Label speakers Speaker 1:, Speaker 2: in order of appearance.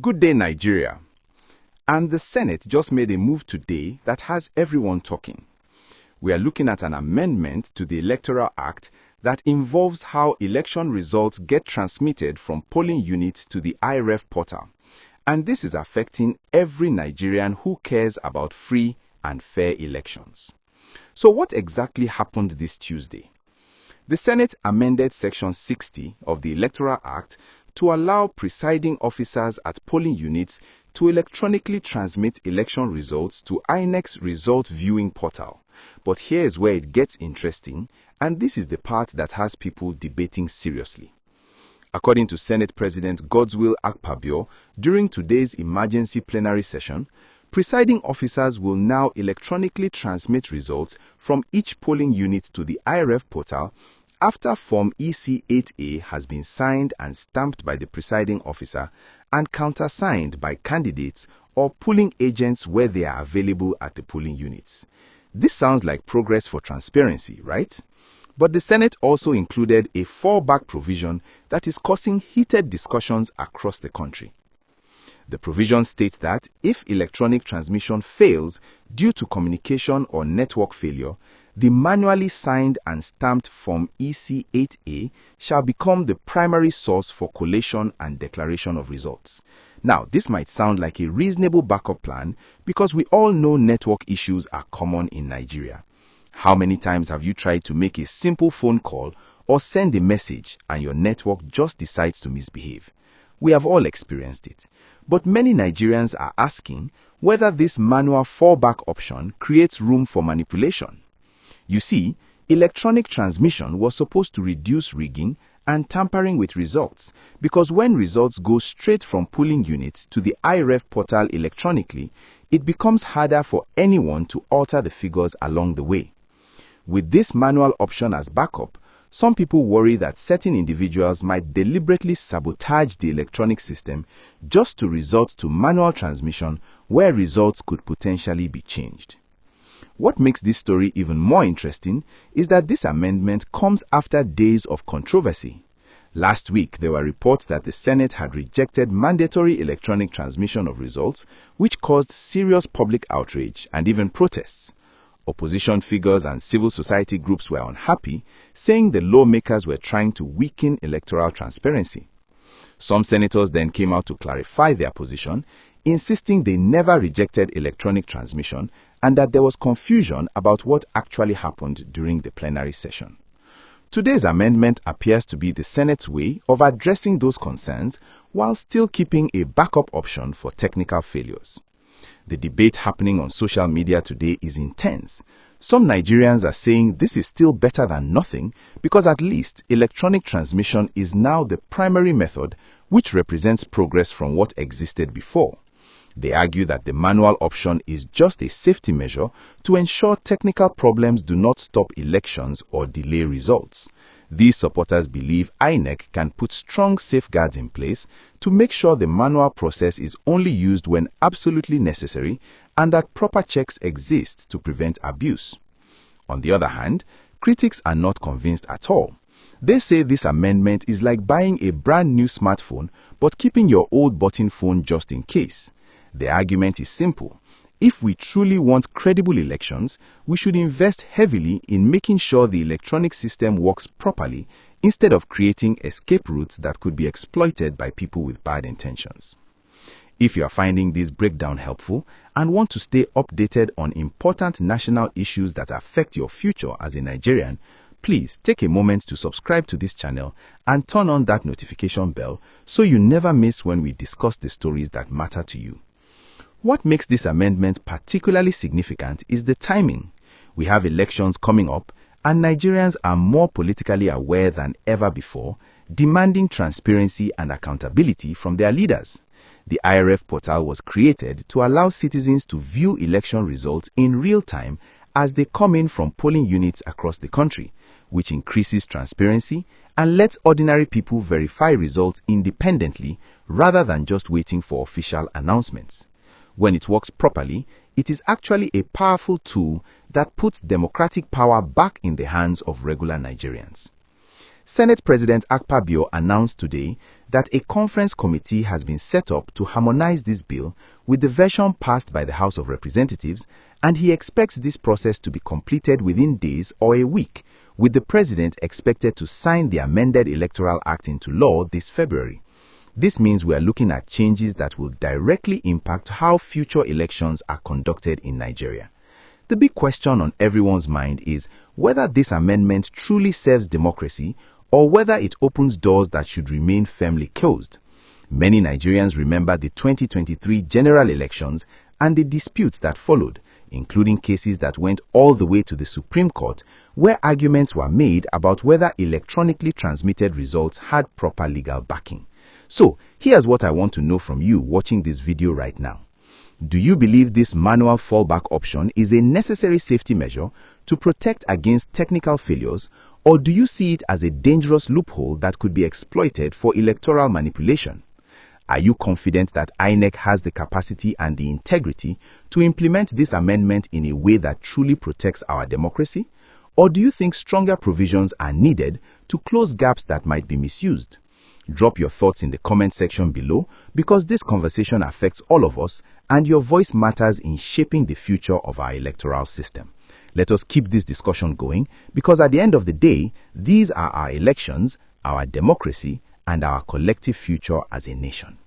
Speaker 1: Good day, Nigeria. And the Senate just made a move today that has everyone talking. We are looking at an amendment to the Electoral Act that involves how election results get transmitted from polling units to the IREF portal. And this is affecting every Nigerian who cares about free and fair elections. So what exactly happened this Tuesday? The Senate amended Section 60 of the Electoral Act to allow presiding officers at polling units to electronically transmit election results to INEC's result viewing portal. But here is where it gets interesting, and this is the part that has people debating seriously. According to Senate President Godswill Akpabio, during today's emergency plenary session, presiding officers will now electronically transmit results from each polling unit to the IREF portal after Form EC-8A has been signed and stamped by the presiding officer and countersigned by candidates or polling agents where they are available at the polling units. This sounds like progress for transparency, right? But the Senate also included a fallback provision that is causing heated discussions across the country. The provision states that if electronic transmission fails due to communication or network failure, the manually signed and stamped Form EC-8A shall become the primary source for collation and declaration of results. Now, this might sound like a reasonable backup plan because we all know network issues are common in Nigeria. How many times have you tried to make a simple phone call or send a message and your network just decides to misbehave? We have all experienced it. But many Nigerians are asking whether this manual fallback option creates room for manipulation. You see, electronic transmission was supposed to reduce rigging and tampering with results because when results go straight from polling units to the IREF portal electronically, it becomes harder for anyone to alter the figures along the way. With this manual option as backup, some people worry that certain individuals might deliberately sabotage the electronic system just to resort to manual transmission where results could potentially be changed. What makes this story even more interesting is that this amendment comes after days of controversy. Last week, there were reports that the Senate had rejected mandatory electronic transmission of results, which caused serious public outrage and even protests. Opposition figures and civil society groups were unhappy, saying the lawmakers were trying to weaken electoral transparency. Some senators then came out to clarify their position, insisting they never rejected electronic transmission and that there was confusion about what actually happened during the plenary session. Today's amendment appears to be the Senate's way of addressing those concerns while still keeping a backup option for technical failures. The debate happening on social media today is intense. Some Nigerians are saying this is still better than nothing because at least electronic transmission is now the primary method, which represents progress from what existed before. They argue that the manual option is just a safety measure to ensure technical problems do not stop elections or delay results. These supporters believe INEC can put strong safeguards in place to make sure the manual process is only used when absolutely necessary and that proper checks exist to prevent abuse. On the other hand, critics are not convinced at all. They say this amendment is like buying a brand new smartphone but keeping your old button phone just in case. The argument is simple. If we truly want credible elections, we should invest heavily in making sure the electronic system works properly instead of creating escape routes that could be exploited by people with bad intentions. If you are finding this breakdown helpful and want to stay updated on important national issues that affect your future as a Nigerian, please take a moment to subscribe to this channel and turn on that notification bell so you never miss when we discuss the stories that matter to you. What makes this amendment particularly significant is the timing. We have elections coming up, and Nigerians are more politically aware than ever before, demanding transparency and accountability from their leaders. The IREF portal was created to allow citizens to view election results in real time as they come in from polling units across the country, which increases transparency and lets ordinary people verify results independently rather than just waiting for official announcements. When it works properly, it is actually a powerful tool that puts democratic power back in the hands of regular Nigerians. Senate President Akpabio announced today that a conference committee has been set up to harmonize this bill with the version passed by the House of Representatives, and he expects this process to be completed within days or a week, with the president expected to sign the amended Electoral Act into law this February. This means we are looking at changes that will directly impact how future elections are conducted in Nigeria. The big question on everyone's mind is whether this amendment truly serves democracy or whether it opens doors that should remain firmly closed. Many Nigerians remember the 2023 general elections and the disputes that followed, including cases that went all the way to the Supreme Court, where arguments were made about whether electronically transmitted results had proper legal backing. So, here's what I want to know from you watching this video right now. Do you believe this manual fallback option is a necessary safety measure to protect against technical failures, or do you see it as a dangerous loophole that could be exploited for electoral manipulation? Are you confident that INEC has the capacity and the integrity to implement this amendment in a way that truly protects our democracy? Or do you think stronger provisions are needed to close gaps that might be misused? Drop your thoughts in the comment section below because this conversation affects all of us and your voice matters in shaping the future of our electoral system. Let us keep this discussion going because at the end of the day, these are our elections, our democracy, and our collective future as a nation.